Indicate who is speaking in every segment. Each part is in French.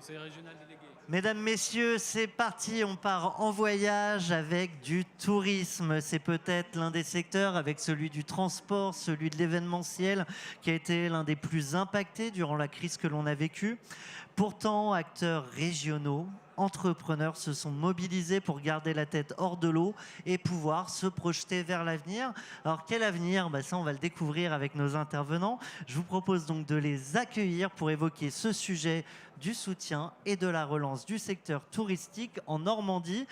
Speaker 1: conseiller régional délégué.
Speaker 2: Mesdames, Messieurs, c'est parti, on part en voyage avec du tourisme. C'est peut-être l'un des secteurs, avec celui du transport, celui de l'événementiel, qui a été l'un des plus impactés durant la crise que l'on a vécue. Pourtant, acteurs régionaux, entrepreneurs se sont mobilisés pour garder la tête hors de l'eau et pouvoir se projeter vers l'avenir. Alors quel avenir? Ça, on va le découvrir avec nos intervenants. Je vous propose donc de les accueillir pour évoquer ce sujet du soutien et de la relance du secteur touristique en Normandie.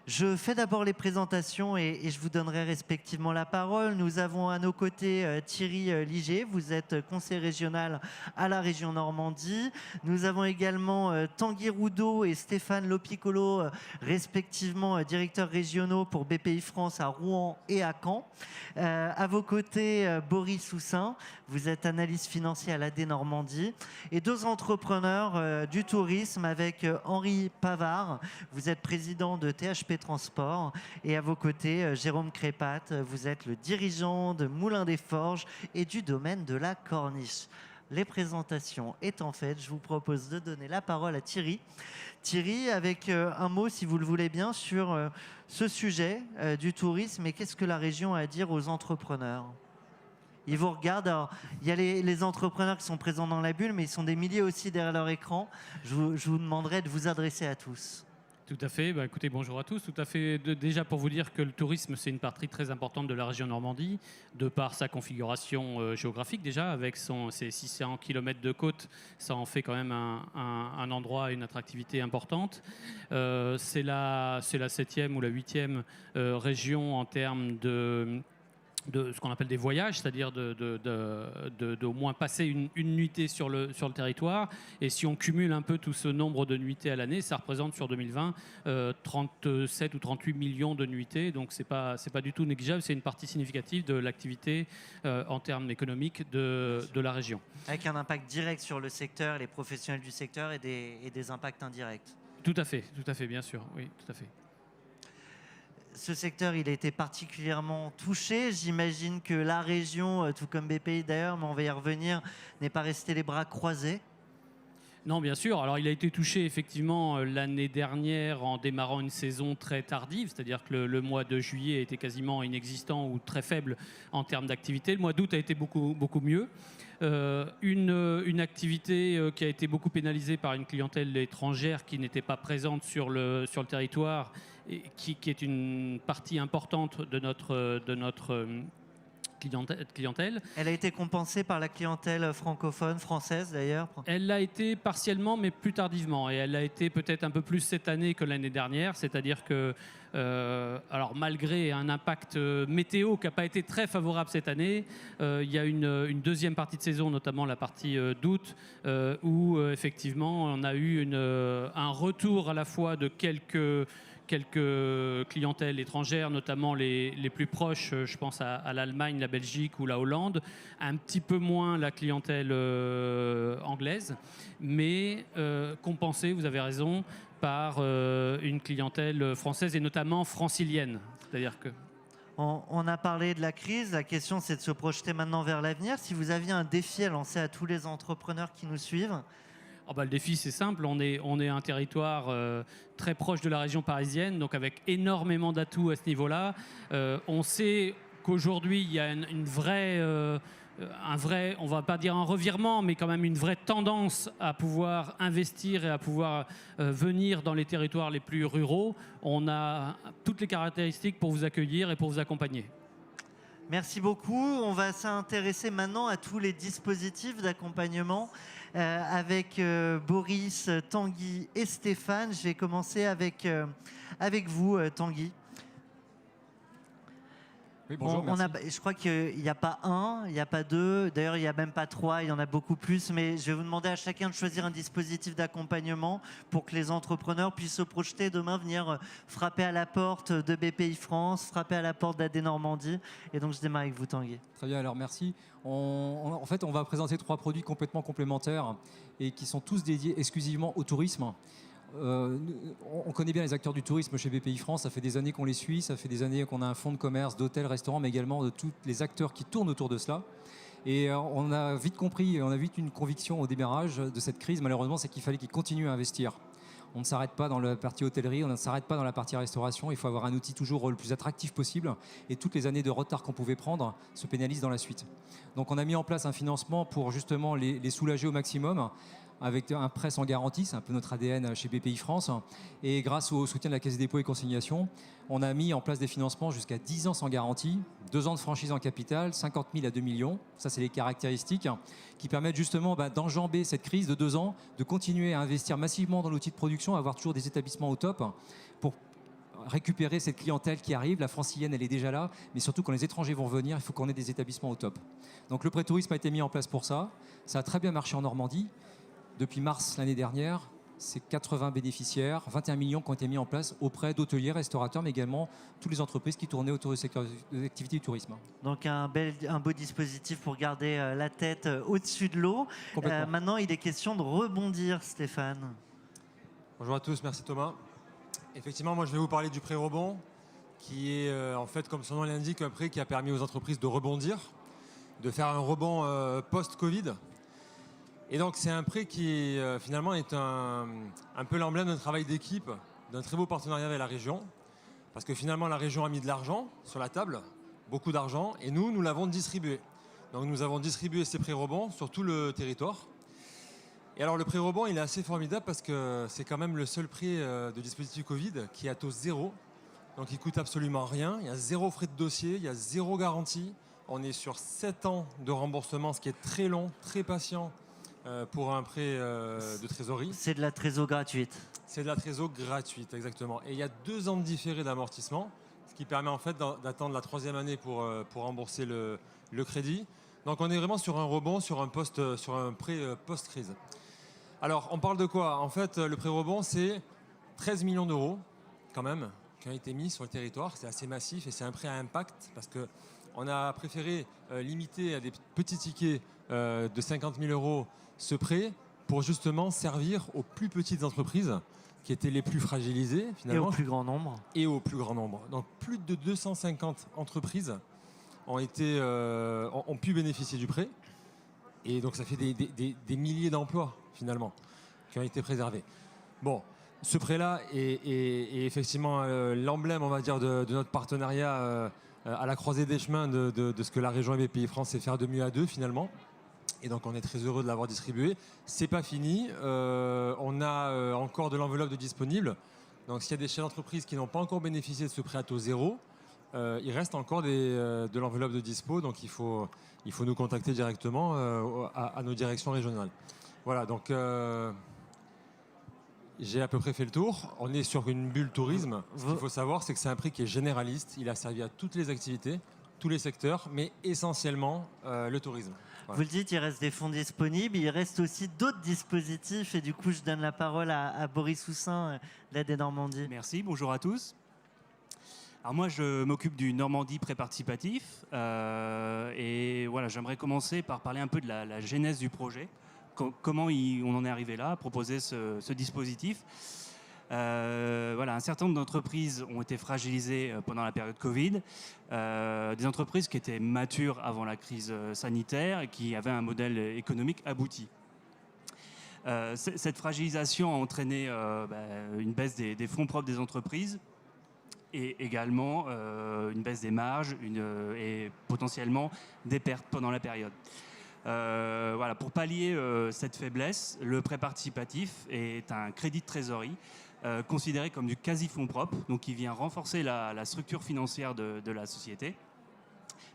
Speaker 2: Je fais d'abord les présentations et je vous donnerai respectivement la parole. Nous avons à nos côtés Thierry Liger, vous êtes conseiller régional à la région Normandie. Nous avons également Tanguy Roudot et Stéphane Lopiccolo, respectivement directeurs régionaux pour BPI France à Rouen et à Caen. À vos côtés, Boris Houssin, vous êtes analyste financier à l'AD Normandie. Et deux entrepreneurs du tourisme avec Henri Pavard, vous êtes président de THP Transport, et à vos côtés, Jérôme Crépat, vous êtes le dirigeant de Moulin des Forges et du domaine de la Corniche. Les présentations étant faites, je vous propose de donner la parole à Thierry. Thierry, avec un mot, si vous le voulez bien, sur ce sujet du tourisme et qu'est-ce que la région a à dire aux entrepreneurs. Ils vous regardent. Alors, il y a les entrepreneurs qui sont présents dans la bulle, mais ils sont des milliers aussi derrière leur écran. Je vous demanderai de vous adresser à tous.
Speaker 1: Tout à fait. Écoutez, bonjour à tous. Tout à fait. Déjà pour vous dire que le tourisme, c'est une partie très importante de la région Normandie, de par sa configuration géographique déjà, avec ses 600 km de côte, ça en fait quand même un endroit, une attractivité importante. C'est la 7e ou la 8e région en termes de ce qu'on appelle des voyages, c'est-à-dire d'au moins passer une nuitée sur le territoire. Et si on cumule un peu tout ce nombre de nuitées à l'année, ça représente sur 2020 37 ou 38 millions de nuitées. Donc c'est pas du tout négligeable, c'est une partie significative de l'activité en termes économiques de la région.
Speaker 2: Avec un impact direct sur le secteur, les professionnels du secteur et des impacts indirects.
Speaker 1: Tout à fait, bien sûr, oui, tout à fait.
Speaker 2: Ce secteur, il a été particulièrement touché. J'imagine que la région, tout comme BPI d'ailleurs, mais on va y revenir, n'est pas restée les bras croisés.
Speaker 1: Non, bien sûr. Alors, il a été touché effectivement l'année dernière en démarrant une saison très tardive, c'est-à-dire que le mois de juillet a été quasiment inexistant ou très faible en termes d'activité. Le mois d'août a été beaucoup mieux. Une activité qui a été beaucoup pénalisée par une clientèle étrangère qui n'était pas présente sur le territoire et qui est une partie importante de notre clientèle.
Speaker 2: Elle a été compensée par la clientèle francophone, française d'ailleurs.
Speaker 1: Elle l'a été partiellement, mais plus tardivement. Et elle l'a été peut-être un peu plus cette année que l'année dernière. C'est-à-dire que, alors malgré un impact météo qui n'a pas été très favorable cette année, il y a une deuxième partie de saison, notamment la partie d'août, où effectivement on a eu un retour à la fois de quelques clientèles étrangères, notamment les plus proches, je pense à l'Allemagne, la Belgique ou la Hollande, un petit peu moins la clientèle anglaise, mais compensée, vous avez raison, par une clientèle française et notamment francilienne. C'est-à-dire que...
Speaker 2: On a parlé de la crise, la question c'est de se projeter maintenant vers l'avenir. Si vous aviez un défi à lancer à tous les entrepreneurs qui nous suivent,
Speaker 1: le défi, c'est simple. On est un territoire très proche de la région parisienne, donc avec énormément d'atouts à ce niveau-là. On sait qu'aujourd'hui, il y a une vraie, on va pas dire un revirement, mais quand même une vraie tendance à pouvoir investir et à pouvoir venir dans les territoires les plus ruraux. On a toutes les caractéristiques pour vous accueillir et pour vous accompagner.
Speaker 2: Merci beaucoup. On va s'intéresser maintenant à tous les dispositifs d'accompagnement avec Boris, Tanguy et Stéphane. Je vais commencer avec vous, Tanguy.
Speaker 3: Oui, bonjour,
Speaker 2: je crois qu'il n'y a pas un, il n'y a pas deux, d'ailleurs il n'y a même pas trois, il y en a beaucoup plus, mais je vais vous demander à chacun de choisir un dispositif d'accompagnement pour que les entrepreneurs puissent se projeter demain, venir frapper à la porte de BPI France, frapper à la porte d'AD Normandie. Et donc je démarre avec vous, Tanguy.
Speaker 3: Très bien, alors merci. En fait, on va présenter 3 produits complètement complémentaires et qui sont tous dédiés exclusivement au tourisme. On connaît bien les acteurs du tourisme chez BPI France, ça fait des années qu'on les suit, ça fait des années qu'on a un fonds de commerce, d'hôtels, restaurants, mais également de tous les acteurs qui tournent autour de cela. Et on a vite compris, on a vite une conviction au démarrage de cette crise, malheureusement, c'est qu'il fallait qu'ils continuent à investir. On ne s'arrête pas dans la partie hôtellerie, on ne s'arrête pas dans la partie restauration. Il faut avoir un outil toujours le plus attractif possible. Et toutes les années de retard qu'on pouvait prendre se pénalisent dans la suite. Donc on a mis en place un financement pour justement les soulager au maximum, avec un prêt sans garantie, c'est un peu notre ADN chez BPI France. Et grâce au soutien de la Caisse des dépôts et consignations, on a mis en place des financements jusqu'à 10 ans sans garantie, 2 ans de franchise en capital, 50 000 à 2 millions. Ça, c'est les caractéristiques qui permettent justement d'enjamber cette crise de 2 ans, de continuer à investir massivement dans l'outil de production, avoir toujours des établissements au top pour récupérer cette clientèle qui arrive. La francilienne, elle est déjà là, mais surtout quand les étrangers vont venir, il faut qu'on ait des établissements au top. Donc le prêt tourisme a été mis en place pour ça. Ça a très bien marché en Normandie. Depuis mars l'année dernière, c'est 80 bénéficiaires, 21 millions qui ont été mis en place auprès d'hôteliers, restaurateurs, mais également toutes les entreprises qui tournaient autour du secteur de l'activité du tourisme.
Speaker 2: Donc un beau dispositif pour garder la tête au-dessus de l'eau. Maintenant, il est question de rebondir, Stéphane.
Speaker 4: Bonjour à tous, merci Thomas. Effectivement, moi je vais vous parler du prêt rebond, qui est en fait, comme son nom l'indique, un prêt qui a permis aux entreprises de rebondir, de faire un rebond post-Covid. Et donc c'est un prêt qui finalement est un peu l'emblème d'un travail d'équipe, d'un très beau partenariat avec la région. Parce que finalement la région a mis de l'argent sur la table, beaucoup d'argent, et nous l'avons distribué. Donc nous avons distribué ces prêts rebonds sur tout le territoire. Et alors le prêt rebond il est assez formidable parce que c'est quand même le seul prêt de dispositif Covid qui est à taux zéro. Donc il coûte absolument rien, il y a 0 frais de dossier, il y a 0 garantie. On est sur 7 ans de remboursement, ce qui est très long, très patient. Pour un prêt de trésorerie.
Speaker 2: C'est de la trésor gratuite.
Speaker 4: C'est de la trésor gratuite, exactement. Et il y a 2 ans de différé d'amortissement, ce qui permet en fait d'attendre la 3e année pour rembourser le crédit. Donc on est vraiment sur un rebond, sur un prêt post-crise. Alors on parle de quoi? En fait, le prêt rebond, c'est 13 millions d'euros, quand même, qui ont été mis sur le territoire. C'est assez massif et c'est un prêt à impact parce qu'on a préféré limiter à des petits tickets de 50 000 euros ce prêt pour justement servir aux plus petites entreprises qui étaient les plus fragilisées finalement.
Speaker 2: Et au plus grand nombre.
Speaker 4: Et au plus grand nombre. Donc plus de 250 entreprises ont pu bénéficier du prêt. Et donc ça fait des milliers d'emplois finalement qui ont été préservés. Bon, ce prêt-là est effectivement l'emblème, on va dire, de notre partenariat à la croisée des chemins de ce que la région et BPI France sait faire de mieux à deux finalement. Et donc on est très heureux de l'avoir distribué. C'est pas fini, on a encore de l'enveloppe de disponible. Donc s'il y a des chefs d'entreprise qui n'ont pas encore bénéficié de ce prêt à taux zéro, il reste encore de l'enveloppe de dispo. Donc il faut nous contacter directement à nos directions régionales. Voilà, donc j'ai à peu près fait le tour. On est sur une bulle tourisme. Ce qu'il faut savoir, c'est que c'est un prix qui est généraliste. Il a servi à toutes les activités, tous les secteurs, mais essentiellement le tourisme. Voilà.
Speaker 2: Vous le dites, il reste des fonds disponibles, il reste aussi d'autres dispositifs. Et du coup, je donne la parole à Boris Houssin, l'aide des Normandies.
Speaker 5: Merci, bonjour à tous. Alors moi, je m'occupe du Normandie pré-participatif. Et voilà, j'aimerais commencer par parler un peu de la genèse du projet. Comment on en est arrivé là, à proposer ce dispositif. Voilà, un certain nombre d'entreprises ont été fragilisées pendant la période Covid. Des entreprises qui étaient matures avant la crise sanitaire et qui avaient un modèle économique abouti. Cette fragilisation a entraîné une baisse des fonds propres des entreprises et également une baisse des marges et potentiellement des pertes pendant la période. Voilà, pour pallier cette faiblesse, le prêt participatif est un crédit de trésorerie considéré comme du quasi-fonds propre, donc qui vient renforcer la structure financière de la société,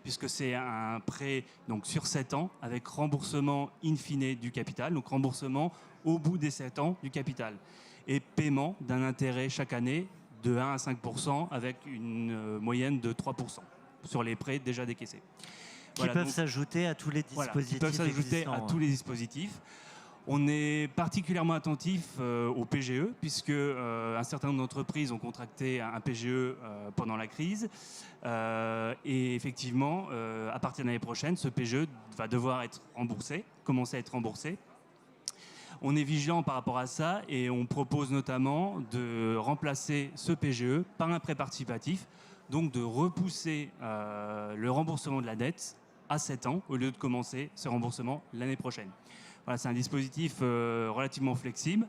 Speaker 5: puisque c'est un prêt donc, sur 7 ans avec remboursement in fine du capital, donc remboursement au bout des 7 ans du capital, et paiement d'un intérêt chaque année de 1 à 5% avec une moyenne de 3% sur les prêts déjà décaissés.
Speaker 2: Qui peuvent s'ajouter à tous les dispositifs
Speaker 5: qui peuvent s'ajouter à tous les dispositifs. On est particulièrement attentif au PGE, puisque un certain nombre d'entreprises ont contracté un PGE pendant la crise. Et effectivement, à partir de l'année prochaine, ce PGE va devoir être remboursé, commencer à être remboursé. On est vigilant par rapport à ça et on propose notamment de remplacer ce PGE par un prêt participatif, donc de repousser le remboursement de la dette à 7 ans au lieu de commencer ce remboursement l'année prochaine. Voilà, c'est un dispositif relativement flexible.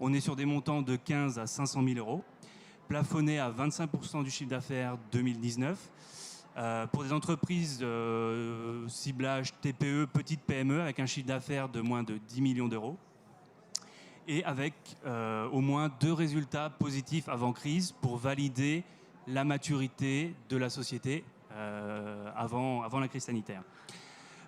Speaker 5: On est sur des montants de 15 à 500 000 euros, plafonnés à 25% du chiffre d'affaires 2019. Pour des entreprises ciblage TPE, petite PME, avec un chiffre d'affaires de moins de 10 millions d'euros, et avec au moins 2 résultats positifs avant crise pour valider la maturité de la société avant la crise sanitaire.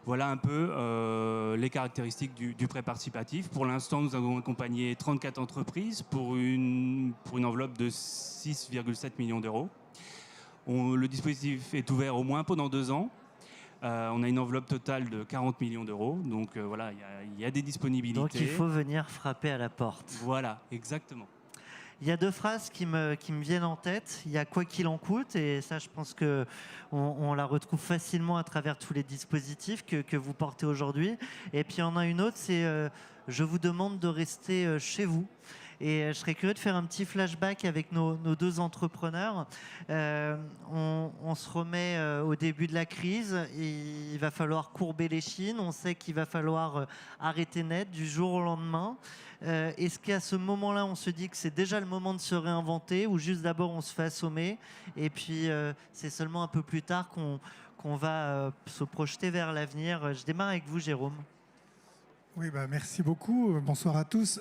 Speaker 5: Voilà un peu les caractéristiques du prêt participatif. Pour l'instant, nous avons accompagné 34 entreprises pour une enveloppe de 6,7 millions d'euros. Le dispositif est ouvert au moins pendant 2 ans. On a une enveloppe totale de 40 millions d'euros. Donc voilà, il y a des disponibilités.
Speaker 2: Donc il faut venir frapper à la porte.
Speaker 5: Voilà, exactement.
Speaker 2: Il y a 2 phrases qui me viennent en tête. Il y a quoi qu'il en coûte, et ça, je pense qu'on la retrouve facilement à travers tous les dispositifs que vous portez aujourd'hui. Et puis il y en a une autre, c'est je vous demande de rester chez vous. Et je serais curieux de faire un petit flashback avec nos 2 entrepreneurs. On se remet au début de la crise. Il va falloir courber les chines. On sait qu'il va falloir arrêter net du jour au lendemain. Est-ce qu'à ce moment-là, on se dit que c'est déjà le moment de se réinventer, ou juste d'abord on se fait assommer et puis c'est seulement un peu plus tard qu'on va se projeter vers l'avenir? Je démarre avec vous, Jérôme.
Speaker 6: Oui, merci beaucoup. Bonsoir à tous.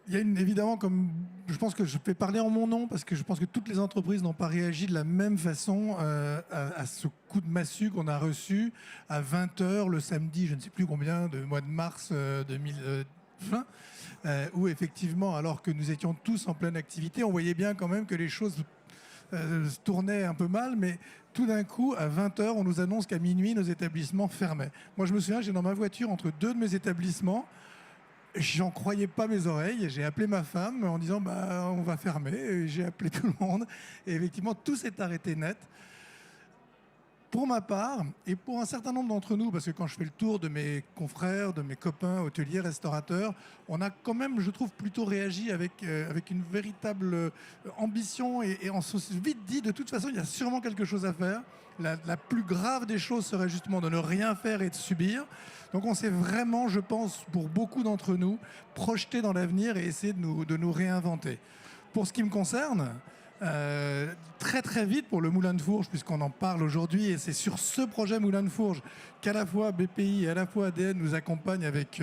Speaker 6: Il y a évidemment, comme je pense que je peux parler en mon nom, parce que je pense que toutes les entreprises n'ont pas réagi de la même façon à ce coup de massue qu'on a reçu à 20h le samedi, je ne sais plus combien, de mois de mars 2020, où effectivement, alors que nous étions tous en pleine activité, on voyait bien quand même que les choses se tournaient un peu mal, mais tout d'un coup, à 20h, on nous annonce qu'à minuit, nos établissements fermaient. Moi, je me souviens, j'ai dans ma voiture entre 2 de mes établissements. J'en croyais pas mes oreilles. J'ai appelé ma femme en disant on va fermer. Et j'ai appelé tout le monde. Et effectivement, tout s'est arrêté net. Pour ma part, et pour un certain nombre d'entre nous, parce que quand je fais le tour de mes confrères, de mes copains hôteliers, restaurateurs, on a quand même, je trouve, plutôt réagi avec une véritable ambition, et on s'est vite dit, de toute façon, il y a sûrement quelque chose à faire. La plus grave des choses serait justement de ne rien faire et de subir. Donc on s'est vraiment, je pense, pour beaucoup d'entre nous, projeté dans l'avenir et essayé de nous réinventer. Pour ce qui me concerne, très très vite pour le Moulin de Fourges, puisqu'on en parle aujourd'hui, et c'est sur ce projet Moulin de Fourges qu'à la fois BPI et à la fois ADN nous accompagnent avec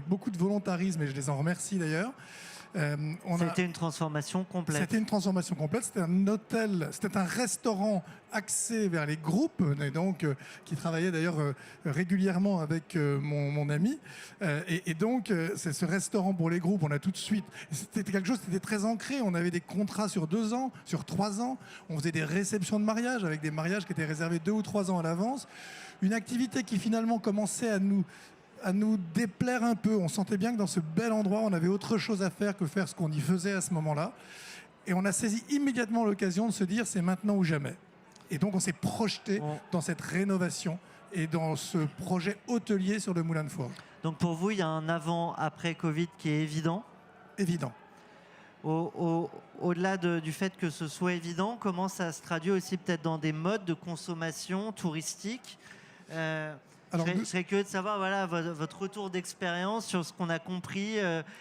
Speaker 6: beaucoup de volontarisme, et je les en remercie d'ailleurs.
Speaker 2: C'était une transformation complète.
Speaker 6: C'était une transformation complète. C'était un hôtel, c'était un restaurant axé vers les groupes, et donc qui travaillait d'ailleurs régulièrement avec mon ami. Et donc, c'est ce restaurant pour les groupes. On a tout de suite. C'était quelque chose qui était très ancré. On avait des contrats sur 2 ans, sur 3 ans. On faisait des réceptions de mariage avec des mariages qui étaient réservés 2 ou 3 ans à l'avance. Une activité qui finalement commençait à nous déplaire un peu. On sentait bien que dans ce bel endroit, on avait autre chose à faire que faire ce qu'on y faisait à ce moment-là. Et on a saisi immédiatement l'occasion de se dire c'est maintenant ou jamais. Et donc on s'est projeté dans cette rénovation et dans ce projet hôtelier sur le Moulin de Fourges.
Speaker 2: Donc pour vous, il y a un avant-après Covid qui est évident?
Speaker 6: Évident.
Speaker 2: Au-delà du fait que ce soit évident, comment ça se traduit aussi peut-être dans des modes de consommation touristique? Je serais curieux de savoir votre retour d'expérience sur ce qu'on a compris,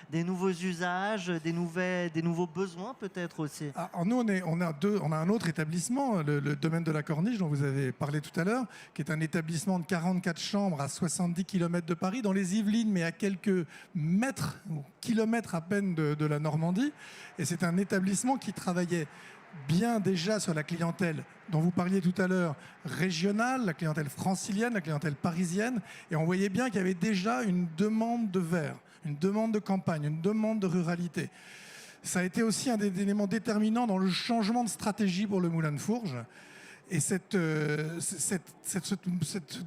Speaker 2: des nouveaux usages, des nouveaux besoins peut-être aussi.
Speaker 6: Alors nous, on a un autre établissement, le domaine de la Corniche, dont vous avez parlé tout à l'heure, qui est un établissement de 44 chambres à 70 km de Paris, dans les Yvelines, mais à quelques mètres, ou kilomètres à peine de la Normandie. Et c'est un établissement qui travaillait bien déjà sur la clientèle dont vous parliez tout à l'heure, régionale, la clientèle francilienne, la clientèle parisienne, et on voyait bien qu'il y avait déjà une demande de verre, une demande de campagne, une demande de ruralité. Ça a été aussi un des éléments déterminants dans le changement de stratégie pour le Moulin de Fourges. Et cette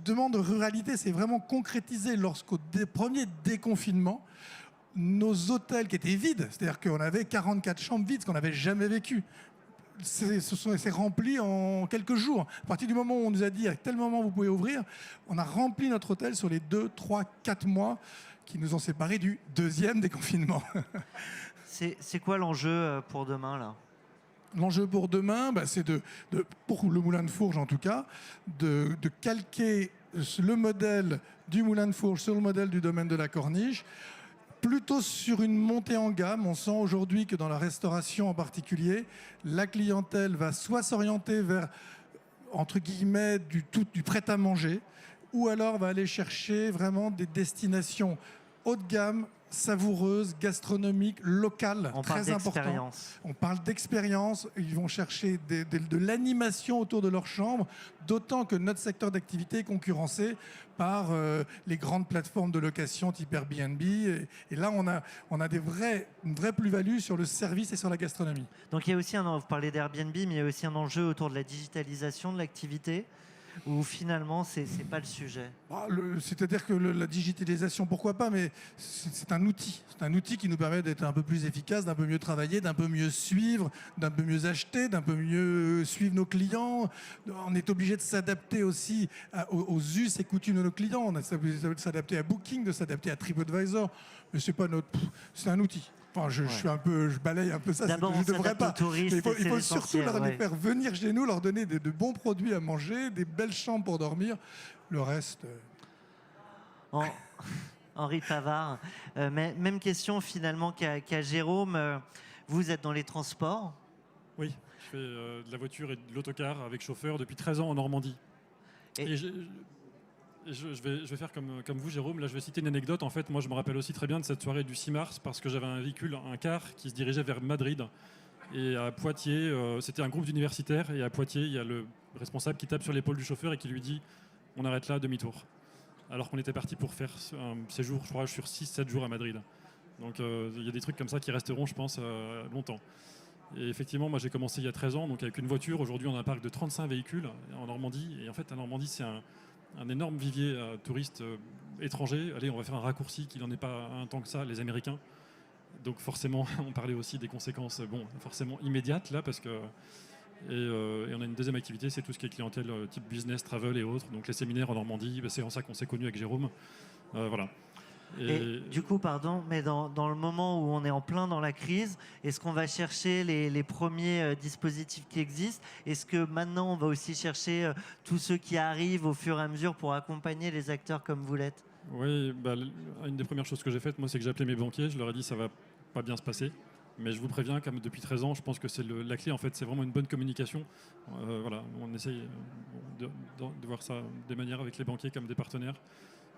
Speaker 6: demande de ruralité s'est vraiment concrétisée lorsqu'au premier déconfinement, nos hôtels qui étaient vides, c'est-à-dire qu'on avait 44 chambres vides, ce qu'on n'avait jamais vécu, c'est rempli en quelques jours. À partir du moment où on nous a dit à tel moment vous pouvez ouvrir, on a rempli notre hôtel sur les 2, 3, 4 mois qui nous ont séparés du deuxième déconfinement.
Speaker 2: C'est quoi l'enjeu pour demain là?
Speaker 6: L'enjeu pour demain, c'est pour le moulin de Fourges en tout cas, de calquer le modèle du moulin de Fourges sur le modèle du domaine de la Corniche, plutôt sur une montée en gamme. On sent aujourd'hui que dans la restauration en particulier, la clientèle va soit s'orienter vers, entre guillemets, du prêt-à-manger, ou alors va aller chercher vraiment des destinations haut de gamme, savoureuses, gastronomiques, locales, très importantes. On parle d'expérience. Ils vont chercher de l'animation autour de leur chambre, d'autant que notre secteur d'activité est concurrencé par les grandes plateformes de location type Airbnb. Et là, on a une vraie plus-value sur le service et sur la gastronomie.
Speaker 2: Donc il y a aussi vous parlez d'Airbnb, mais il y a aussi un enjeu autour de la digitalisation de l'activité, où finalement, c'est pas le sujet.
Speaker 6: C'est-à-dire que la digitalisation, pourquoi pas, mais c'est un outil. C'est un outil qui nous permet d'être un peu plus efficace, d'un peu mieux travailler, d'un peu mieux suivre, d'un peu mieux acheter, d'un peu mieux suivre nos clients. On est obligé de s'adapter aussi aux us et coutumes de nos clients. On est obligé de s'adapter à Booking, de s'adapter à TripAdvisor, mais c'est un outil. Enfin, je balaye un peu ça.
Speaker 2: D'abord,
Speaker 6: je ne devrais pas.
Speaker 2: Touristes,
Speaker 6: il faut surtout les faire venir chez nous, leur donner de bons produits à manger, des belles chambres pour dormir. Le reste.
Speaker 2: Henri Pavard, même question finalement qu'à Jérôme. Vous êtes dans les transports?
Speaker 7: Oui, je fais de la voiture et de l'autocar avec chauffeur depuis 13 ans en Normandie. Et je vais faire comme vous, Jérôme. Là, je vais citer une anecdote. En fait, moi, je me rappelle aussi très bien de cette soirée du 6 mars parce que j'avais un véhicule, un car, qui se dirigeait vers Madrid. Et à Poitiers, c'était un groupe d'universitaires. Et à Poitiers, il y a le responsable qui tape sur l'épaule du chauffeur et qui lui dit « On arrête là, demi-tour ». Alors qu'on était parti pour faire un séjour, je crois, sur 6-7 jours à Madrid. Donc, il y a des trucs comme ça qui resteront, je pense, longtemps. Et effectivement, moi, j'ai commencé il y a 13 ans, donc avec une voiture. Aujourd'hui, on a un parc de 35 véhicules en Normandie. Et en fait, la Normandie, c'est un énorme vivier à touristes étrangers. Allez, on va faire un raccourci qu'il n'en est pas un tant que ça, les Américains. Donc forcément, on parlait aussi des conséquences, forcément immédiates là, parce que et on a une deuxième activité, c'est tout ce qui est clientèle type business, travel et autres. Donc les séminaires en Normandie, c'est en ça qu'on s'est connus avec Jérôme. Voilà.
Speaker 2: Et du coup, pardon, mais dans le moment où on est en plein dans la crise, est-ce qu'on va chercher les premiers dispositifs qui existent? Est-ce que maintenant, on va aussi chercher tous ceux qui arrivent au fur et à mesure pour accompagner les acteurs comme vous l'êtes?
Speaker 7: Oui, une des premières choses que j'ai faites, moi, c'est que j'ai appelé mes banquiers. Je leur ai dit ça va pas bien se passer. Mais je vous préviens, comme depuis 13 ans, je pense que c'est la clé, en fait, c'est vraiment une bonne communication. Voilà, on essaye de voir ça des manières avec les banquiers comme des partenaires.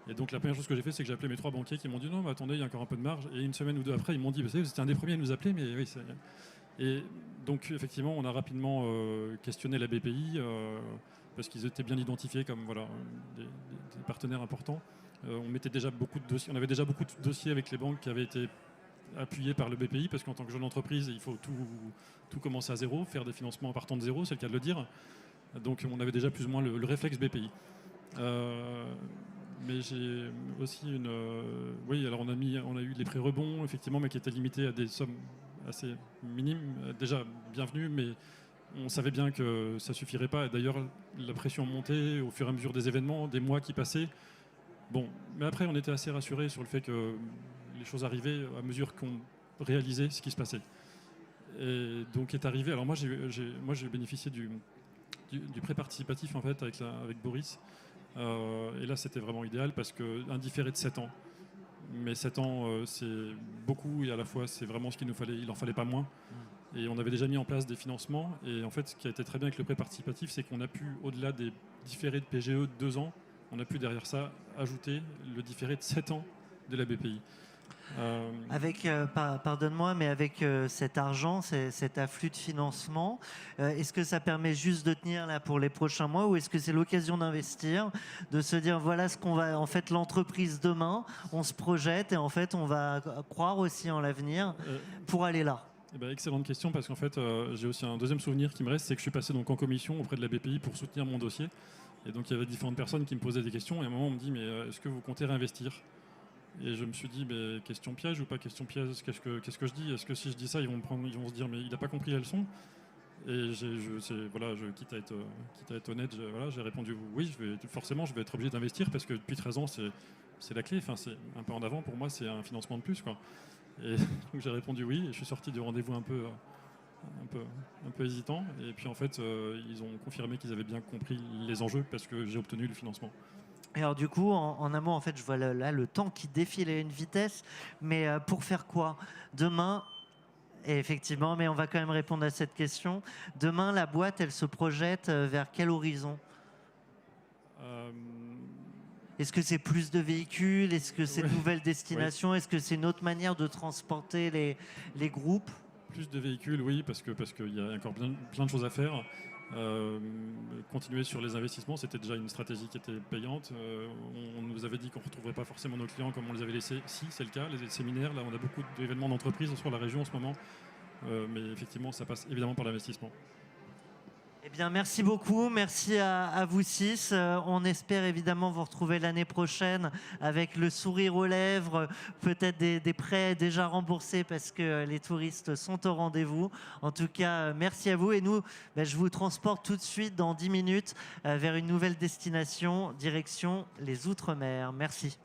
Speaker 7: Et donc la première chose que j'ai fait, c'est que j'ai appelé mes 3 banquiers qui m'ont dit non, mais attendez, il y a encore un peu de marge. Et une semaine ou deux après, ils m'ont dit, vous savez, vous étiez un des premiers à nous appeler, mais oui. Et donc effectivement, on a rapidement questionné la BPI parce qu'ils étaient bien identifiés comme des partenaires importants. On avait déjà beaucoup de dossiers avec les banques qui avaient été appuyés par le BPI parce qu'en tant que jeune entreprise, il faut tout commencer à zéro, faire des financements en partant de zéro, c'est le cas de le dire. Donc on avait déjà plus ou moins le réflexe BPI. Mais j'ai aussi oui, alors on a eu les prêts rebonds, effectivement, mais qui étaient limités à des sommes assez minimes. Déjà, bienvenue, mais on savait bien que ça ne suffirait pas. Et d'ailleurs, la pression montait au fur et à mesure des événements, des mois qui passaient. Bon, mais après, on était assez rassurés sur le fait que les choses arrivaient à mesure qu'on réalisait ce qui se passait. Et donc est arrivé. Alors moi, j'ai bénéficié du prêt participatif en fait avec Boris. Et là, c'était vraiment idéal parce qu'un différé de 7 ans. Mais 7 ans, c'est beaucoup et à la fois, c'est vraiment ce qu'il nous fallait. Il n'en fallait pas moins. Et on avait déjà mis en place des financements. Et en fait, ce qui a été très bien avec le prêt participatif, c'est qu'on a pu, au-delà des différés de PGE de 2 ans, on a pu derrière ça ajouter le différé de 7 ans de la BPI.
Speaker 2: Avec, pardonne-moi, mais avec cet argent, cet afflux de financement, est-ce que ça permet juste de tenir là pour les prochains mois ou est-ce que c'est l'occasion d'investir, de se dire voilà ce qu'on va, en fait, l'entreprise demain, on se projette et en fait on va croire aussi en l'avenir pour aller là?
Speaker 7: Excellente question parce qu'en fait j'ai aussi un deuxième souvenir qui me reste, c'est que je suis passé donc en commission auprès de la BPI pour soutenir mon dossier et donc il y avait différentes personnes qui me posaient des questions et à un moment on me dit mais est-ce que vous comptez réinvestir? Et je me suis dit, question piège ou pas question piège, qu'est-ce que je dis? Est-ce que si je dis ça, ils vont se dire, mais il n'a pas compris la leçon? Et quitte à être honnête, j'ai répondu oui, forcément, je vais être obligé d'investir parce que depuis 13 ans, c'est la clé. Enfin, c'est un peu en avant pour moi, c'est un financement de plus, quoi. Et donc j'ai répondu oui, et je suis sorti du rendez-vous un peu un peu hésitant. Et puis en fait, ils ont confirmé qu'ils avaient bien compris les enjeux parce que j'ai obtenu le financement.
Speaker 2: Et alors du coup, en amont, en fait, je vois là le temps qui défile à une vitesse. Mais pour faire quoi demain? Et effectivement, mais on va quand même répondre à cette question. Demain, la boîte, elle se projette vers quel horizon? Est-ce que c'est plus de véhicules? Est-ce que c'est de nouvelles destinations? Est-ce que c'est une autre manière de transporter les groupes?
Speaker 7: Plus de véhicules, oui, parce qu'il y a encore plein de choses à faire. Continuer sur les investissements, c'était déjà une stratégie qui était payante. On nous avait dit qu'on ne retrouverait pas forcément nos clients comme on les avait laissés. Si, c'est le cas, les séminaires, là on a beaucoup d'événements d'entreprise sur la région en ce moment. Mais effectivement, ça passe évidemment par l'investissement.
Speaker 2: Eh bien, merci beaucoup. Merci à vous 6. On espère évidemment vous retrouver l'année prochaine avec le sourire aux lèvres, peut-être des prêts déjà remboursés parce que les touristes sont au rendez-vous. En tout cas, merci à vous. Et nous, je vous transporte tout de suite dans 10 minutes vers une nouvelle destination, direction les Outre-mer. Merci.